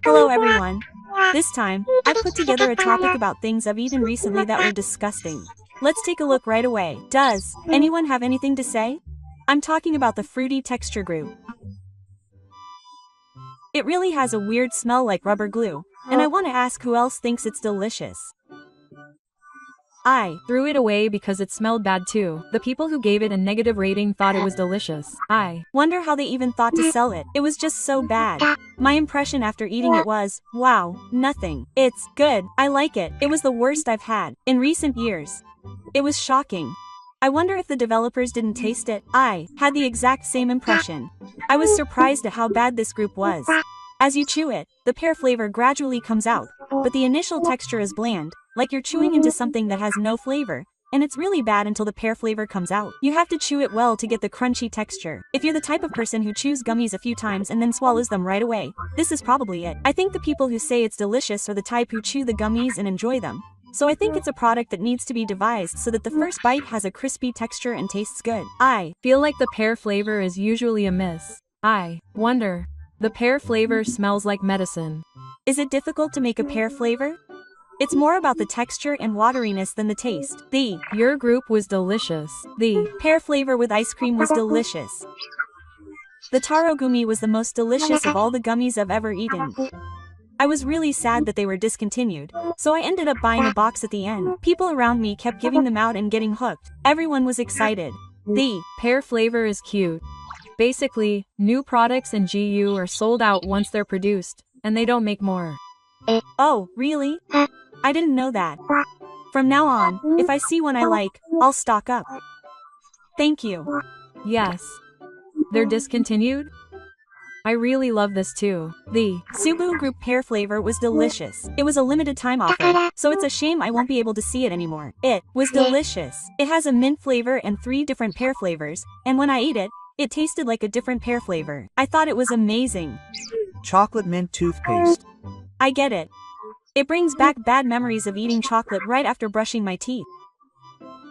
Hello everyone. This time, I've put together a topic about things I've eaten recently that were disgusting. Let's take a look right away. Does anyone have anything to say? I'm talking about the fruity texture group. It really has a weird smell like rubber glue, and I want to ask who else thinks it's delicious. I threw it away because it smelled bad too. The people who gave it a negative rating thought it was delicious. I wonder how they even thought to sell it. It was just so bad. My impression after eating it was, wow, nothing. It's good. I like it. It was the worst I've had in recent years. It was shocking. I wonder if the developers didn't taste it. I had the exact same impression. I was surprised at how bad this group was. As you chew it, the pear flavor gradually comes out, but the initial texture is bland, like you're chewing into something that has no flavor, and it's really bad until the pear flavor comes out. You have to chew it well to get the crunchy texture. If you're the type of person who chews gummies a few times and then swallows them right away, this is probably it. I think the people who say it's delicious are the type who chew the gummies and enjoy them. So I think it's a product that needs to be devised so that the first bite has a crispy texture and tastes good. I feel like the pear flavor is usually a miss. I wonder. The pear flavor smells like medicine. Is it difficult to make a pear flavor? It's more about the texture and wateriness than the taste. Your group was delicious. The pear flavor with ice cream was delicious. The taro gummy was the most delicious of all the gummies I've ever eaten. I was really sad that they were discontinued, so I ended up buying a box at the end. People around me kept giving them out and getting hooked. Everyone was excited. The pear flavor is cute. Basically, new products in GU are sold out once they're produced, and they don't make more. Oh, really? I didn't know that. From now on, if I see one I like, I'll stock up. Thank you. Yes. They're discontinued? I really love this too. The Subaru Group pear flavor was delicious. It was a limited time offer, so it's a shame I won't be able to see it anymore. It was delicious. It has a mint flavor and 3 different pear flavors, and when I ate it, it tasted like a different pear flavor. I thought it was amazing. Chocolate mint toothpaste. I get it. It brings back bad memories of eating chocolate right after brushing my teeth.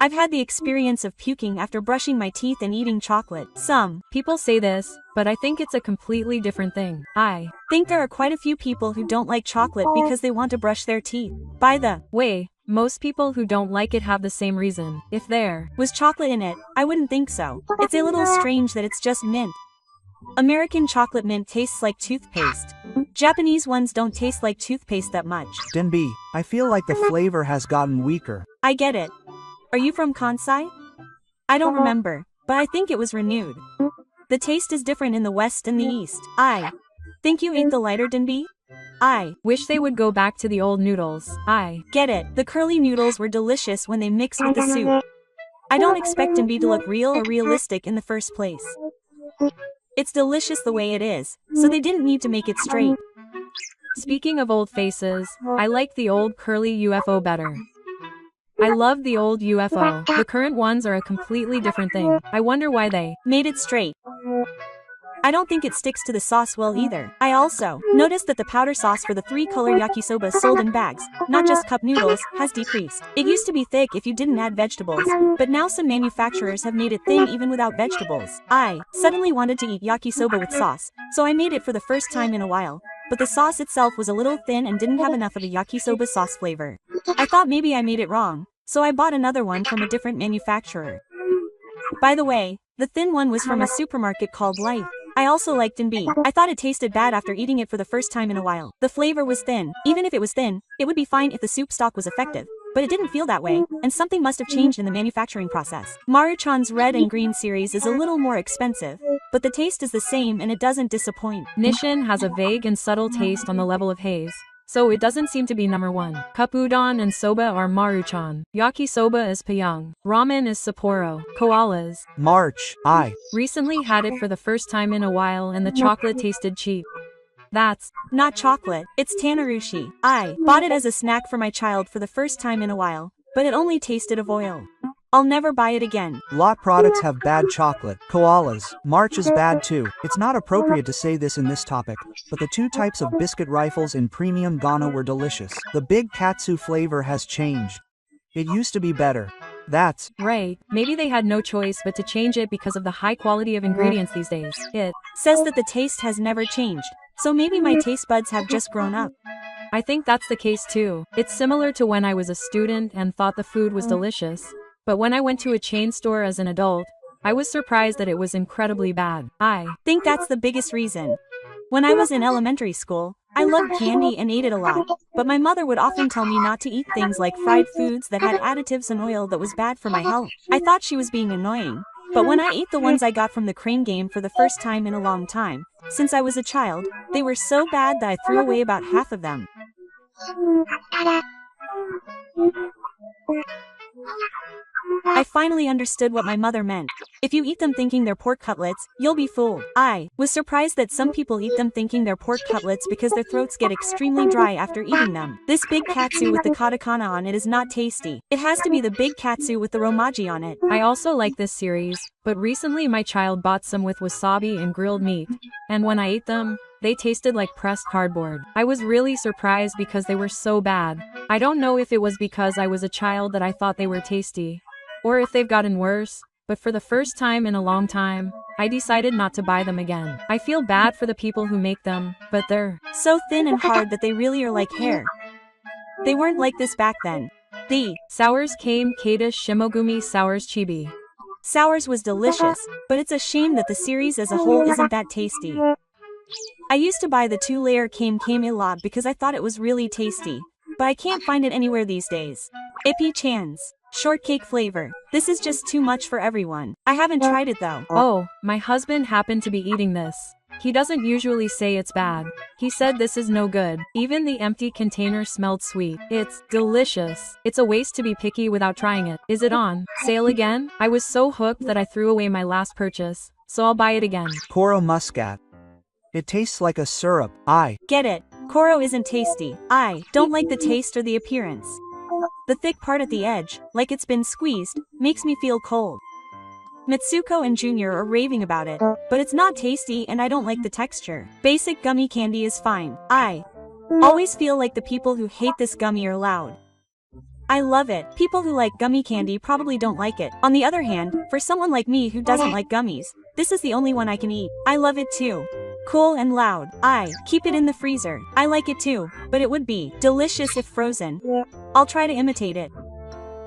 I've had the experience of puking after brushing my teeth and eating chocolate. Some people say this, but I think it's a completely different thing. I think there are quite a few people who don't like chocolate because they want to brush their teeth. By the way, most people who don't like it have the same reason. If there was chocolate in it, I wouldn't think so. It's a little strange that it's just mint. American chocolate mint tastes like toothpaste. Japanese ones don't taste like toothpaste that much. Denbi, I feel like the flavor has gotten weaker. I get it. Are you from Kansai? I don't remember, but I think it was renewed. The taste is different in the West and the East. I think you ate the lighter Denbi? I wish they would go back to the old noodles. I get it. The curly noodles were delicious when they mixed with the soup. I don't expect Denbi to look real or realistic in the first place. It's delicious the way it is, so they didn't need to make it straight. Speaking of old faces, I like the old curly UFO better. I love the old UFO. The current ones are a completely different thing. I wonder why they made it straight. I don't think it sticks to the sauce well either. I also noticed that the powder sauce for the 3-color yakisoba sold in bags, not just cup noodles, has decreased. It used to be thick if you didn't add vegetables, but now some manufacturers have made it thin even without vegetables. I suddenly wanted to eat yakisoba with sauce, so I made it for the first time in a while. But the sauce itself was a little thin and didn't have enough of a yakisoba sauce flavor. I thought maybe I made it wrong, so I bought another one from a different manufacturer. By the way, the thin one was from a supermarket called Life. I also liked Denbi. I thought it tasted bad after eating it for the first time in a while. The flavor was thin. Even if it was thin, it would be fine if the soup stock was effective. But it didn't feel that way, and something must have changed in the manufacturing process. Maruchan's red and green series is a little more expensive, but the taste is the same and it doesn't disappoint. Nissin has a vague and subtle taste on the level of haze, so it doesn't seem to be number 1. Cup udon and soba are Maruchan. Yakisoba is Payang. Ramen is Sapporo. Koalas. March. I recently had it for the first time in a while and the chocolate tasted cheap. That's not chocolate, it's Tanarushi. I bought it as a snack for my child for the first time in a while, but it only tasted of oil. I'll never buy it again. Lot products have bad chocolate. Koalas. March is bad too. It's not appropriate to say this in this topic, but the 2 types of biscuit rifles in premium Ghana were delicious. The big katsu flavor has changed. It used to be better. That's right. Maybe they had no choice but to change it because of the high quality of ingredients these days. It says that the taste has never changed, so maybe my taste buds have just grown up. I think that's the case too. It's similar to when I was a student and thought the food was delicious. But when I went to a chain store as an adult, I was surprised that it was incredibly bad. I Think that's the biggest reason. When I was in elementary school, I loved candy and ate it a lot, but my mother would often tell me not to eat things like fried foods that had additives and oil that was bad for my health. I thought she was being annoying. But when I ate the ones I got from the crane game for the first time in a long time, since I was a child, they were so bad that I threw away about half of them. I finally understood what my mother meant. If you eat them thinking they're pork cutlets, you'll be fooled. I was surprised that some people eat them thinking they're pork cutlets because their throats get extremely dry after eating them. This big katsu with the katakana on it is not tasty. It has to be the big katsu with the romaji on it. I also like this series, but recently my child bought some with wasabi and grilled meat, and when I ate them, they tasted like pressed cardboard. I was really surprised because they were so bad. I don't know if it was because I was a child that I thought they were tasty, or if they've gotten worse, but for the first time in a long time, I decided not to buy them again. I feel bad for the people who make them, but they're so thin and hard that they really are like hair. They weren't like this back then. The Sours came Kata Shimogumi Sours Chibi. Sours was delicious, but it's a shame that the series as a whole isn't that tasty. I used to buy the 2-layer Kame a lot because I thought it was really tasty, but I can't find it anywhere these days. Ippy Chan's shortcake flavor. This is just too much for everyone. I haven't tried it though. Oh, my husband happened to be eating this. He doesn't usually say it's bad. He said this is no good. Even the empty container smelled sweet. It's delicious. It's a waste to be picky without trying it. Is it on sale again? I was so hooked that I threw away my last purchase, so I'll buy it again. Koro Muscat. It tastes like a syrup. I Get it. Koro isn't tasty. I don't like the taste or the appearance. The thick part at the edge, like it's been squeezed, makes me feel cold. Mitsuko and Junior are raving about it, but it's not tasty and I don't like the texture. Basic gummy candy is fine. I always feel like the people who hate this gummy are loud. I love it. People who like gummy candy probably don't like it. On the other hand, for someone like me who doesn't like gummies, this is the only one I can eat. I love it too. Cool and loud. I keep it in the freezer. I like it too, but it would be delicious if frozen. I'll try to imitate it.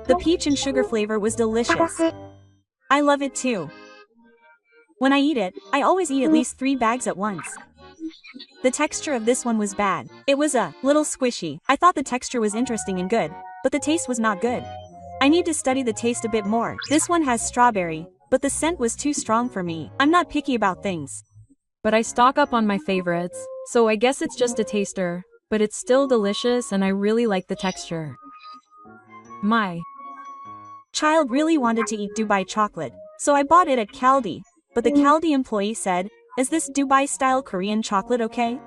The peach and sugar flavor was delicious. I love it too. When I eat it, I always eat at least 3 bags at once. The texture of this one was bad. It was a little squishy. I thought the texture was interesting and good, but the taste was not good. I need to study the taste a bit more. This one has strawberry, but the scent was too strong for me. I'm not picky about things. But I stock up on my favorites, so I guess it's just a taster, but it's still delicious and I really like the texture. My child really wanted to eat Dubai chocolate, so I bought it at Caldi, but the Caldi employee said, "Is this Dubai-style Korean chocolate okay?"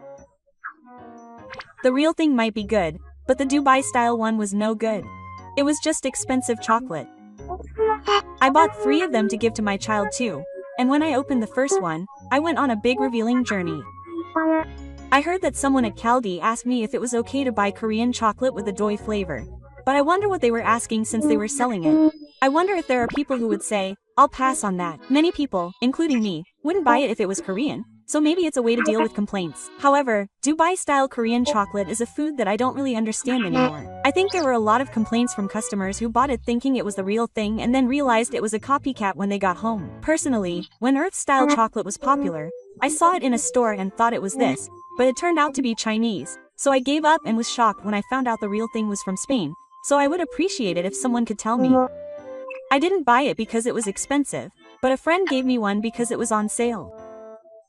The real thing might be good, but the Dubai-style one was no good. It was just expensive chocolate. I bought 3 of them to give to my child too, and when I opened the first one, I went on a big revealing journey. I heard that someone at Caldi asked me if it was okay to buy Korean chocolate with a doi flavor, but I wonder what they were asking since they were selling it. I wonder if there are people who would say, "I'll pass on that." Many people, including me, wouldn't buy it if it was Korean, so maybe it's a way to deal with complaints. However, Dubai-style Korean chocolate is a food that I don't really understand anymore. I think there were a lot of complaints from customers who bought it thinking it was the real thing and then realized it was a copycat when they got home. Personally, when Earth-style chocolate was popular, I saw it in a store and thought it was this, but it turned out to be Chinese, so I gave up and was shocked when I found out the real thing was from Spain, so I would appreciate it if someone could tell me. I didn't buy it because it was expensive, but a friend gave me one because it was on sale.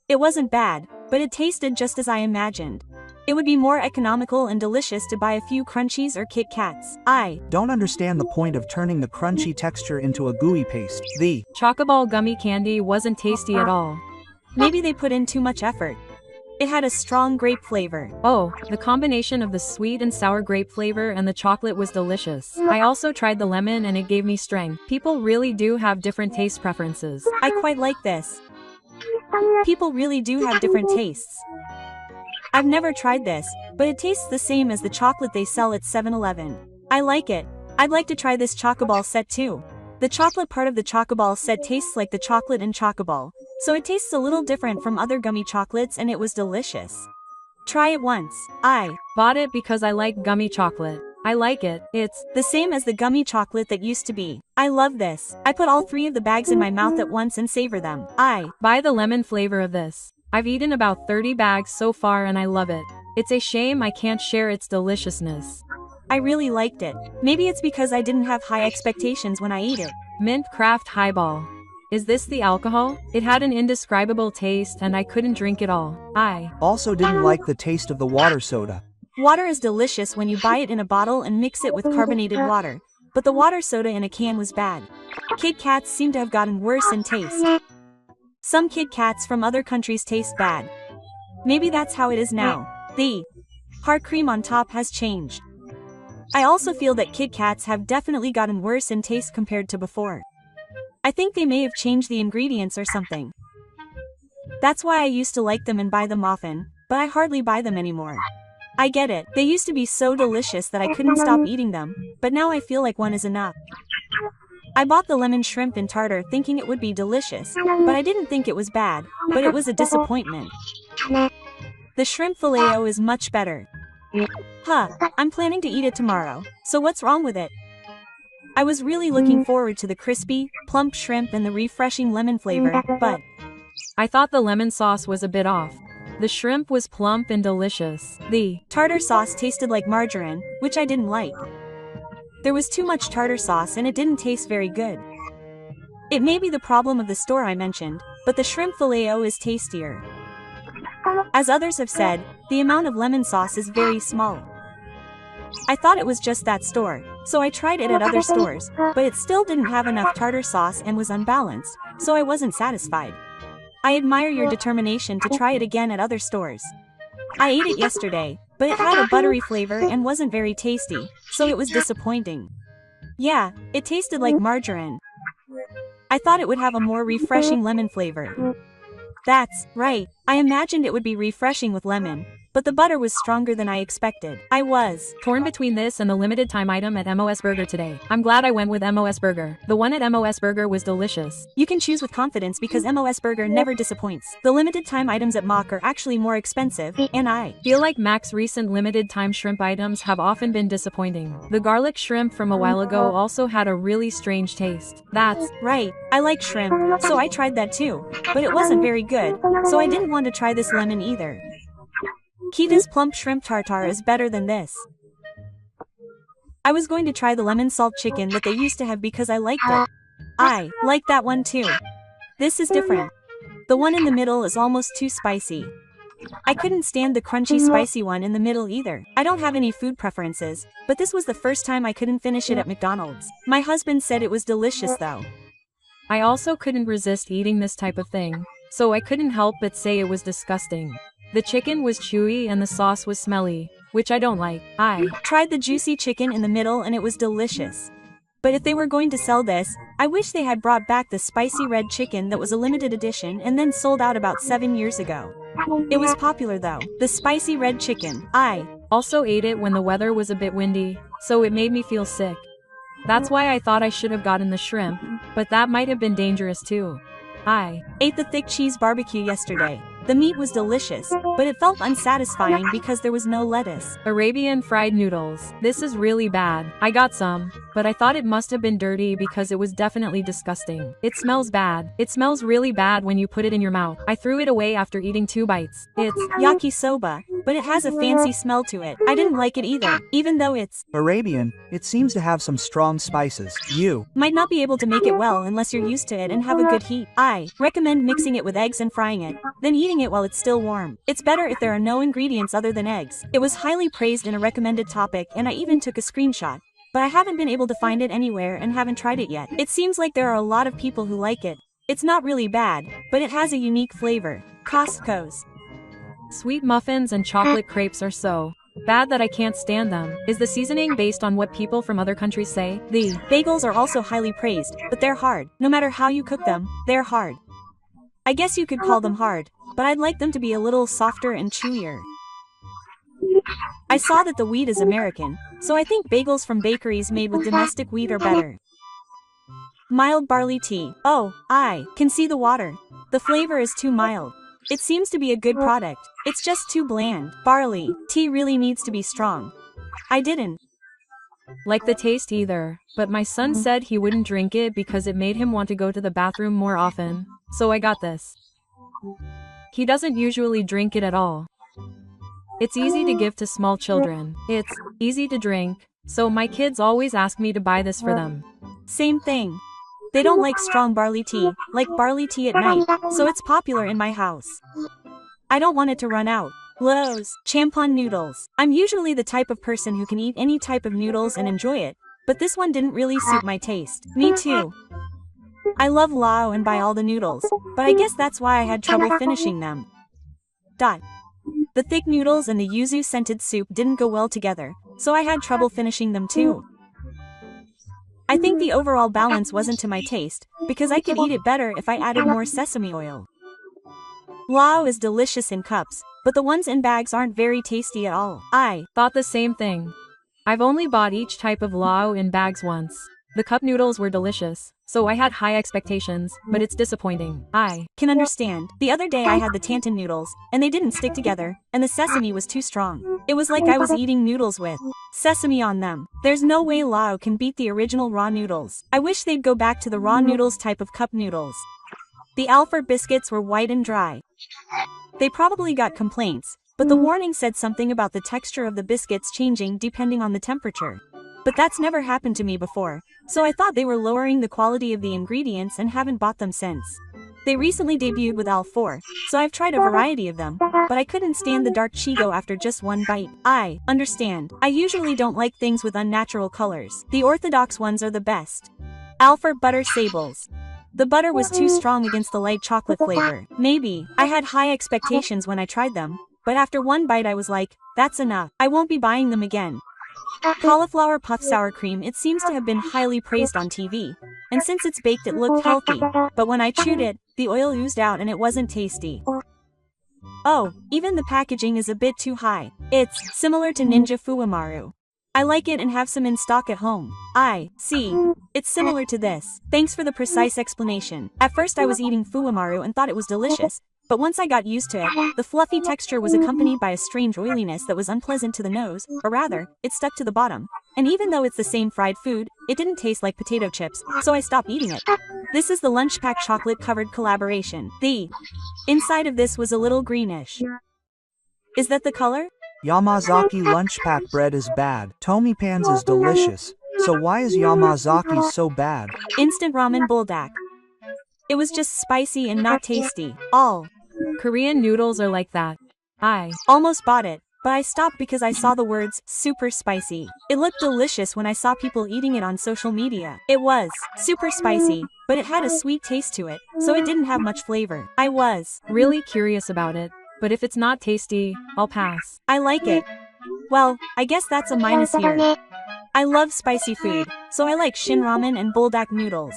It wasn't bad, but it tasted just as I imagined. It would be more economical and delicious to buy a few crunchies or Kit Kats. I don't understand the point of turning the crunchy texture into a gooey paste. The Chocoball gummy candy wasn't tasty at all. Maybe they put in too much effort. It had a strong grape flavor. Oh, the combination of the sweet and sour grape flavor and the chocolate was delicious. I also tried the lemon and it gave me strength. People really do have different taste preferences. I quite like this. People really do have different tastes. I've never tried this, but it tastes the same as the chocolate they sell at 7-Eleven. I like it. I'd like to try this Chocoball set too. The chocolate part of the Chocoball set tastes like the chocolate in Chocoball, so it tastes a little different from other gummy chocolates and it was delicious. Try it once. I bought it because I like gummy chocolate. I like it. It's the same as the gummy chocolate that used to be. I love this. I put all 3 of the bags in my mouth at once and savor them. I buy the lemon flavor of this. I've eaten about 30 bags so far and I love it. It's a shame I can't share its deliciousness. I really liked it. Maybe it's because I didn't have high expectations when I ate it. Mint Craft Highball. Is this the alcohol? It had an indescribable taste and I couldn't drink it all. I Also didn't like the taste of the water soda. Water is delicious when you buy it in a bottle and mix it with carbonated water, but the water soda in a can was bad. Kit Kats seem to have gotten worse in taste. Some Kit Kats from other countries taste bad. Maybe that's how it is now. The hard cream on top has changed. I also feel that Kit Kats have definitely gotten worse in taste compared to before. I think they may have changed the ingredients or something. That's why I used to like them and buy them often, but I hardly buy them anymore. I get it, they used to be so delicious that I couldn't stop eating them, but now I feel like one is enough. I bought the lemon shrimp in tartar thinking it would be delicious, but I didn't think it was bad, but it was a disappointment. The shrimp filet-o is much better. I'm planning to eat it tomorrow, so what's wrong with it? I was really looking forward to the crispy, plump shrimp and the refreshing lemon flavor, but I thought the lemon sauce was a bit off. The shrimp was plump and delicious. The tartar sauce tasted like margarine, which I didn't like. There was too much tartar sauce and it didn't taste very good. It may be the problem of the store I mentioned, but the shrimp filet-o is tastier. As others have said, the amount of lemon sauce is very small. I thought it was just that store, so I tried it at other stores, but it still didn't have enough tartar sauce and was unbalanced, so I wasn't satisfied. I admire your determination to try it again at other stores. I ate it yesterday, but it had a buttery flavor and wasn't very tasty, so it was disappointing. Yeah, it tasted like margarine. I thought it would have a more refreshing lemon flavor. That's right, I imagined it would be refreshing with lemon, but the butter was stronger than I expected. I was torn between this and the limited time item at MOS Burger today. I'm glad I went with MOS Burger. The one at MOS Burger was delicious. You can choose with confidence because MOS Burger never disappoints. The limited time items at Mock are actually more expensive, and I feel like Mac's recent limited time shrimp items have often been disappointing. The garlic shrimp from a while ago also had a really strange taste. That's right, I like shrimp, so I tried that too, but it wasn't very good, so I didn't want to try this lemon either. Kita's plump shrimp tartare is better than this. I was going to try the lemon salt chicken that they used to have because I liked it. I like that one too. This is different. The one in the middle is almost too spicy. I couldn't stand the crunchy spicy one in the middle either. I don't have any food preferences, but this was the first time I couldn't finish it at McDonald's. My husband said it was delicious though. I also couldn't resist eating this type of thing, so I couldn't help but say it was disgusting. The chicken was chewy and the sauce was smelly, which I don't like. I tried the juicy chicken in the middle and it was delicious. But if they were going to sell this, I wish they had brought back the spicy red chicken that was a limited edition and then sold out about 7 years ago. It was popular though, the spicy red chicken. I also ate it when the weather was a bit windy, so it made me feel sick. That's why I thought I should have gotten the shrimp, but that might have been dangerous too. I ate the thick cheese barbecue yesterday. The meat was delicious, but it felt unsatisfying because there was no lettuce. Arabian fried noodles. This is really bad. I got some, but I thought it must have been dirty because it was definitely disgusting. It smells bad. It smells really bad when you put it in your mouth. I threw it away after eating 2 bites. It's yakisoba, but it has a fancy smell to it. I didn't like it either, even though it's Arabian. It seems to have some strong spices. You might not be able to make it well unless you're used to it and have a good heat. I recommend mixing it with eggs and frying it, then eating it while it's still warm. It's better if there are no ingredients other than eggs. It was highly praised in a recommended topic and I even took a screenshot, but I haven't been able to find it anywhere and haven't tried it yet. It seems like there are a lot of people who like it. It's not really bad, but it has a unique flavor. Costco's sweet muffins and chocolate crepes are so bad that I can't stand them. Is the seasoning based on what people from other countries say? The bagels are also highly praised, but they're hard. No matter how you cook them, they're hard. I guess you could call them hard, but I'd like them to be a little softer and chewier. I saw that the wheat is American, so I think bagels from bakeries made with domestic wheat are better. Mild barley tea. Oh, I can see the water. The flavor is too mild. It seems to be a good product. It's just too bland. Barley tea really needs to be strong. I didn't like the taste either, but my son said he wouldn't drink it because it made him want to go to the bathroom more often, so I got this. He doesn't usually drink it at all. It's easy to give to small children. It's easy to drink, so my kids always ask me to buy this for them. Same thing. They don't like strong barley tea, like barley tea at night, so it's popular in my house. I don't want it to run out. Lowe's champon noodles. I'm usually the type of person who can eat any type of noodles and enjoy it, but this one didn't really suit my taste. Me too. I love Lao and buy all the noodles, but I guess that's why I had trouble finishing them. The thick noodles and the yuzu scented soup didn't go well together, so I had trouble finishing them too. I think the overall balance wasn't to my taste, because I could eat it better if I added more sesame oil. Lao is delicious in cups, but the ones in bags aren't very tasty at all. I thought the same thing. I've only bought each type of Lao in bags once. The cup noodles were delicious, so I had high expectations, but it's disappointing. I can understand. The other day I had the Tantan noodles, and they didn't stick together, and the sesame was too strong. It was like I was eating noodles with sesame on them. There's no way Lao can beat the original raw noodles. I wish they'd go back to the raw noodles type of cup noodles. The Alfred biscuits were white and dry. They probably got complaints, but the warning said something about the texture of the biscuits changing depending on the temperature. But that's never happened to me before, so I thought they were lowering the quality of the ingredients and haven't bought them since. They recently debuted with Al4, so I've tried a variety of them, but I couldn't stand the dark Chigo after just one bite. I understand. I usually don't like things with unnatural colors. The orthodox ones are the best. Alfred butter sables. The butter was too strong against the light chocolate flavor. Maybe I had high expectations when I tried them, but after one bite I was like, that's enough. I won't be buying them again. Cauliflower puff sour cream. It seems to have been highly praised on TV, and since it's baked it looked healthy, but when I chewed it, the oil oozed out and it wasn't tasty. Oh, even the packaging is a bit too high. It's similar to Ninja Fuwamaru. I like it and have some in stock at home. I see. It's similar to this. Thanks for the precise explanation. At first I was eating Fuwamaru and thought it was delicious, but once I got used to it, the fluffy texture was accompanied by a strange oiliness that was unpleasant to the nose, or rather, it stuck to the bottom. And even though it's the same fried food, it didn't taste like potato chips, so I stopped eating it. This is the lunch pack chocolate covered collaboration. The inside of this was a little greenish. Is that the color? Yamazaki lunch pack bread is bad. Tomi Pans is delicious. So why is Yamazaki's so bad? Instant ramen buldak. It was just spicy and not tasty. All Korean noodles are like that. I almost bought it, but I stopped because I saw the words super spicy. It looked delicious when I saw people eating it on social media. It was super spicy, but it had a sweet taste to it, so it didn't have much flavor. I was really curious about it, but if it's not tasty, I'll pass. I like it. Well, I guess that's a minus here. I love spicy food, so I like Shin Ramen and Buldak noodles.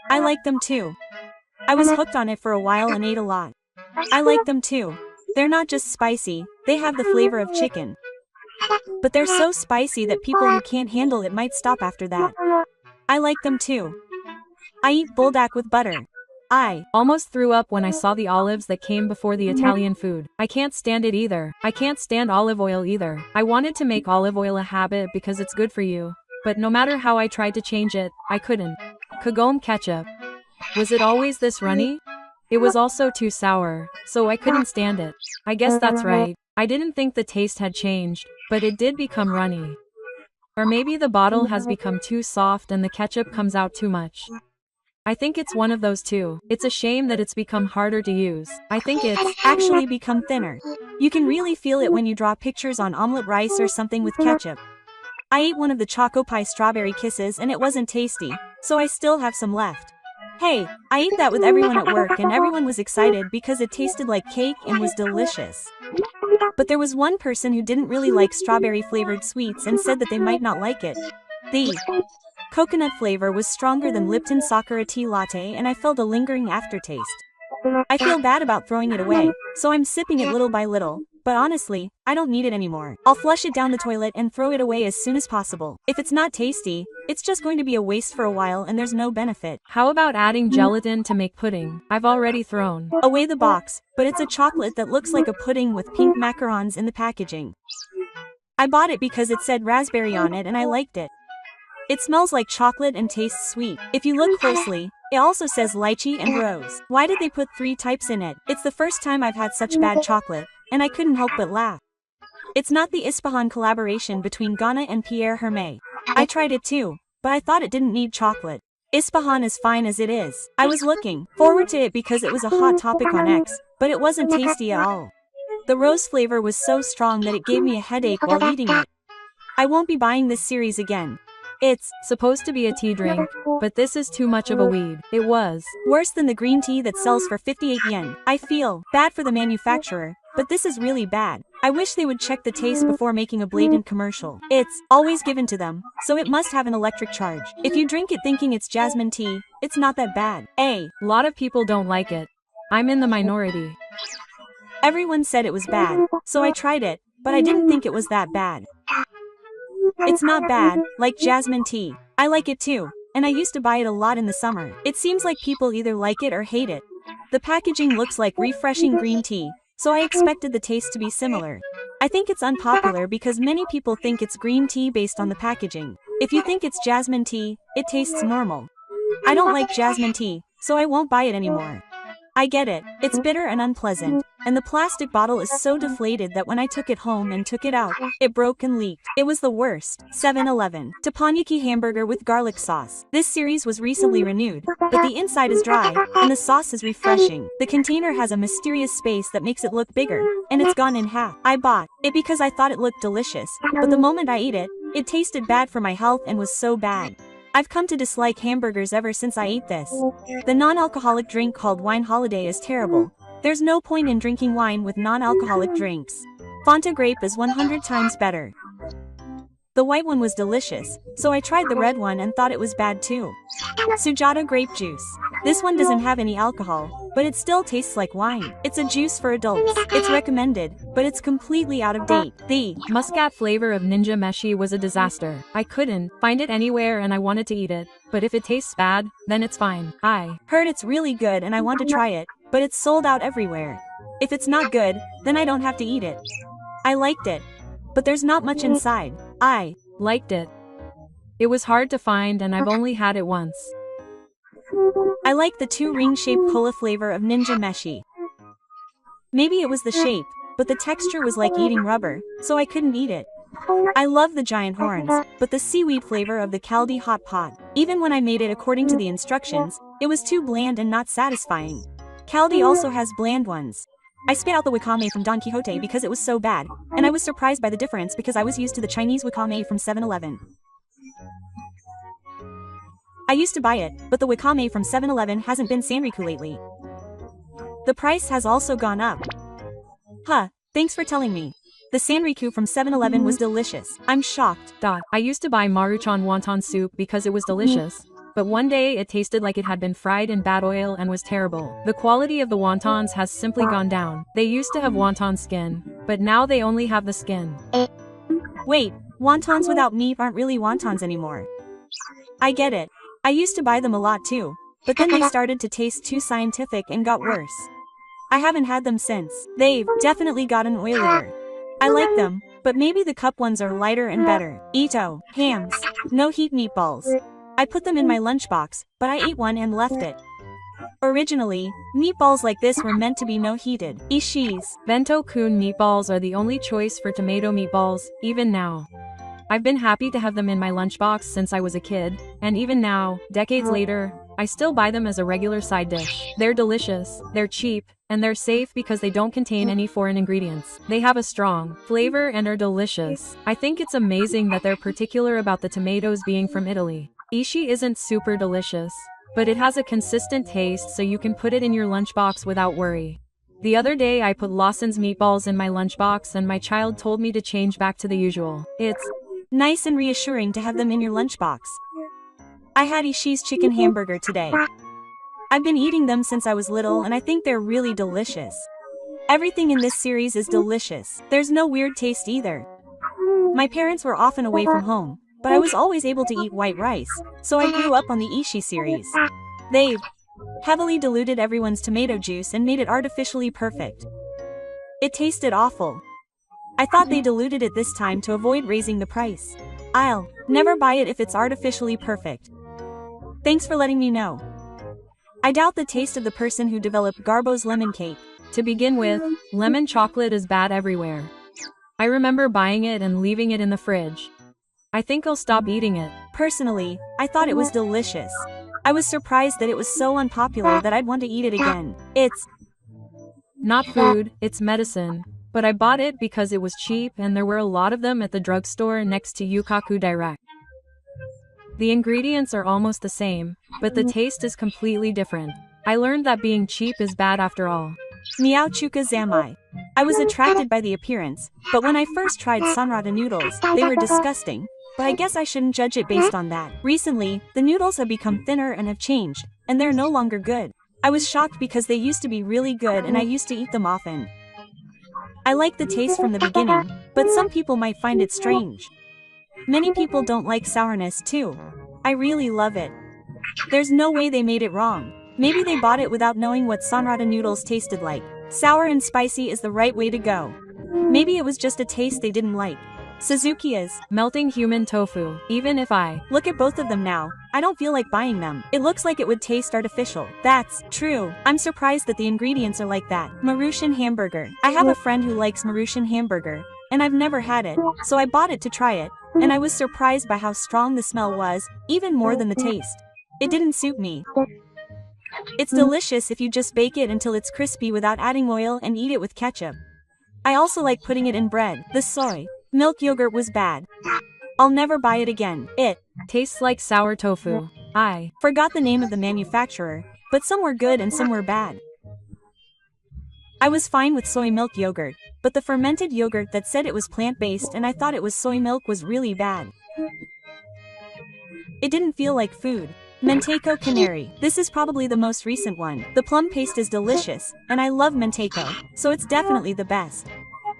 I like them too. I was hooked on it for a while and ate a lot. I like them too. They're not just spicy, they have the flavor of chicken. But they're so spicy that people who can't handle it might stop after that. I like them too. I eat buldak with butter. I almost threw up when I saw the olives that came before the Italian food. I can't stand it either. I can't stand olive oil either. I wanted to make olive oil a habit because it's good for you, but no matter how I tried to change it, I couldn't. Kagome ketchup. Was it always this runny? It was also too sour, so I couldn't stand it. I guess that's right. I didn't think the taste had changed, but it did become runny. Or maybe the bottle has become too soft and the ketchup comes out too much. I think it's one of those two. It's a shame that it's become harder to use. I think it's actually become thinner. You can really feel it when you draw pictures on omelet rice or something with ketchup. I ate one of the Choco Pie strawberry kisses and it wasn't tasty, so I still have some left. Hey, I ate that with everyone at work and everyone was excited because it tasted like cake and was delicious. But there was one person who didn't really like strawberry flavored sweets and said that they might not like it. The coconut flavor was stronger than Lipton Sakura tea latte and I felt a lingering aftertaste. I feel bad about throwing it away, so I'm sipping it little by little, but honestly, I don't need it anymore. I'll flush it down the toilet and throw it away as soon as possible. If it's not tasty, it's just going to be a waste for a while and there's no benefit. How about adding gelatin to make pudding? I've already thrown Away the box, but it's a chocolate that looks like a pudding with pink macarons in the packaging. I bought it because it said raspberry on it and I liked it. It smells like chocolate and tastes sweet. If you look closely, it also says lychee and rose. Why did they put 3 types in it? It's the first time I've had such bad chocolate, and I couldn't help but laugh. It's not the Ispahan collaboration between Ghana and Pierre Hermé. I tried it too, but I thought it didn't need chocolate. Ispahan is fine as it is. I was looking forward to it because it was a hot topic on X, but it wasn't tasty at all. The rose flavor was so strong that it gave me a headache while eating it. I won't be buying this series again. It's supposed to be a tea drink, but this is too much of a weed. It was worse than the green tea that sells for 58 yen. I feel bad for the manufacturer, but this is really bad. I wish they would check the taste before making a blatant commercial. It's always given to them, so it must have an electric charge. If you drink it thinking it's jasmine tea, it's not that bad. A lot of people don't like it. I'm in the minority. Everyone said it was bad, so I tried it, but I didn't think it was that bad. It's not bad, like jasmine tea. I like it too, and I used to buy it a lot in the summer. It seems like people either like it or hate it. The packaging looks like refreshing green tea, so I expected the taste to be similar. I think it's unpopular because many people think it's green tea based on the packaging. If you think it's jasmine tea, it tastes normal. I don't like jasmine tea, so I won't buy it anymore. I get it, it's bitter and unpleasant, and the plastic bottle is so deflated that when I took it home and took it out, it broke and leaked. It was the worst. 7-Eleven. Teppanyaki hamburger with garlic sauce. This series was recently renewed, but the inside is dry, and the sauce is refreshing. The container has a mysterious space that makes it look bigger, and it's gone in half. I bought it because I thought it looked delicious, but the moment I ate it, it tasted bad for my health and was so bad. I've come to dislike hamburgers ever since I ate this. The non-alcoholic drink called Wine Holiday is terrible. There's no point in drinking wine with non-alcoholic drinks. Fanta grape is 100 times better. The white one was delicious, so I tried the red one and thought it was bad too. Sujata grape juice. This one doesn't have any alcohol, but it still tastes like wine. It's a juice for adults. It's recommended, but it's completely out of date. The muscat flavor of Ninja Meshi was a disaster. I couldn't find it anywhere and I wanted to eat it, but if it tastes bad, then it's fine. I heard it's really good and I want to try it, but it's sold out everywhere. If it's not good, then I don't have to eat it. I liked it, but there's not much inside. I liked it. It was hard to find and I've only had it once. I like the 2 ring-shaped cola flavor of Ninja Meshi. Maybe it was the shape, but the texture was like eating rubber, so I couldn't eat it. I love the giant horns, but the seaweed flavor of the Kaldi hot pot. Even when I made it according to the instructions, it was too bland and not satisfying. Kaldi also has bland ones. I spit out the wakame from Don Quixote because it was so bad, and I was surprised by the difference because I was used to the Chinese wakame from 7-Eleven. I used to buy it, but the wakame from 7-Eleven hasn't been sanriku lately. The price has also gone up. Huh, thanks for telling me. The sanriku from 7-Eleven was delicious. I'm shocked. I used to buy Maruchan wonton soup because it was delicious. But one day it tasted like it had been fried in bad oil and was terrible. The quality of the wontons has simply gone down. They used to have wonton skin, but now they only have the skin. Wait, wontons without meat aren't really wontons anymore. I get it. I used to buy them a lot too, but then they started to taste too scientific and got worse. I haven't had them since. They've definitely gotten oilier. I like them, but maybe the cup ones are lighter and better. Ito, hams, no heat meatballs. I put them in my lunchbox, but I ate one and left it. Originally, meatballs like this were meant to be no heated. Ishi's Bento-kun meatballs are the only choice for tomato meatballs, even now. I've been happy to have them in my lunchbox since I was a kid, and even now, decades later, I still buy them as a regular side dish. They're delicious, they're cheap, and they're safe because they don't contain any foreign ingredients. They have a strong flavor and are delicious. I think it's amazing that they're particular about the tomatoes being from Italy. Ishi isn't super delicious, but it has a consistent taste so you can put it in your lunchbox without worry. The other day I put Lawson's meatballs in my lunchbox and my child told me to change back to the usual. It's nice and reassuring to have them in your lunchbox. I had Ishi's chicken hamburger today. I've been eating them since I was little and I think they're really delicious. Everything in this series is delicious. There's no weird taste either. My parents were often away from home, but I was always able to eat white rice, so I grew up on the Ishi series. They heavily diluted everyone's tomato juice and made it artificially perfect. It tasted awful. I thought they diluted it this time to avoid raising the price. I'll never buy it if it's artificially perfect. Thanks for letting me know. I doubt the taste of the person who developed Garbo's lemon cake. To begin with, lemon chocolate is bad everywhere. I remember buying it and leaving it in the fridge. I think I'll stop eating it. Personally, I thought it was delicious. I was surprised that it was so unpopular that I'd want to eat it again. It's not food, it's medicine. But I bought it because it was cheap and there were a lot of them at the drugstore next to Yukaku Direct. The ingredients are almost the same, but the taste is completely different. I learned that being cheap is bad after all. Miao Chuka Zamai. I was attracted by the appearance, but when I first tried Sanrata noodles, they were disgusting. But I guess I shouldn't judge it based on that. Recently, the noodles have become thinner and have changed, and they're no longer good. I was shocked because they used to be really good and I used to eat them often. I like the taste from the beginning, but some people might find it strange. Many people don't like sourness too. I really love it. There's no way they made it wrong. Maybe they bought it without knowing what Sanrata noodles tasted like. Sour and spicy is the right way to go. Maybe it was just a taste they didn't like. Suzukiya's melting human tofu. Even if I look at both of them now, I don't feel like buying them. It looks like it would taste artificial. That's true. I'm surprised that the ingredients are like that. Marusian hamburger. I have a friend who likes Marusian hamburger, and I've never had it, so I bought it to try it, and I was surprised by how strong the smell was, even more than the taste. It didn't suit me. It's delicious if you just bake it until it's crispy without adding oil and eat it with ketchup. I also like putting it in bread. The soy milk yogurt was bad. I'll never buy it again. It tastes like sour tofu. I forgot the name of the manufacturer, but some were good and some were bad. I was fine with soy milk yogurt, but the fermented yogurt that said it was plant-based and I thought it was soy milk was really bad. It didn't feel like food. Menteiko Canary. This is probably the most recent one. The plum paste is delicious, and I love Menteiko, so it's definitely the best.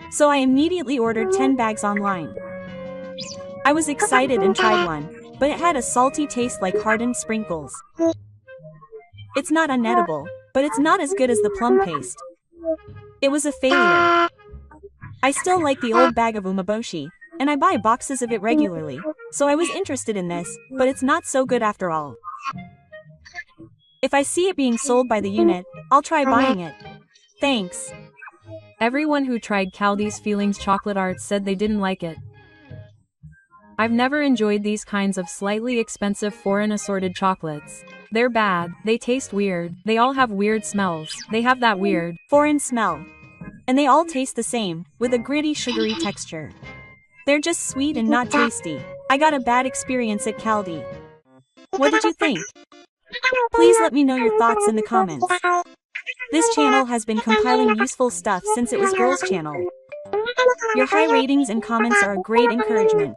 So I immediately ordered 10 bags online. I was excited and tried one, but it had a salty taste like hardened sprinkles. It's not unedible, but it's not as good as the plum paste. It was a failure. I still like the old bag of umeboshi, and I buy boxes of it regularly, so I was interested in this, but it's not so good after all. If I see it being sold by the unit, I'll try buying it. Thanks. Everyone who tried Caldi's Feelings Chocolate Arts said they didn't like it. I've never enjoyed these kinds of slightly expensive foreign assorted chocolates. They're bad, they taste weird, they all have weird smells, they have that weird foreign smell. And they all taste the same, with a gritty sugary texture. They're just sweet and not tasty. I got a bad experience at Caldi. What did you think? Please let me know your thoughts in the comments. This channel has been compiling useful stuff since it was Girls' channel. Your high ratings and comments are a great encouragement.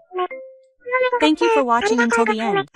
Thank you for watching until the end.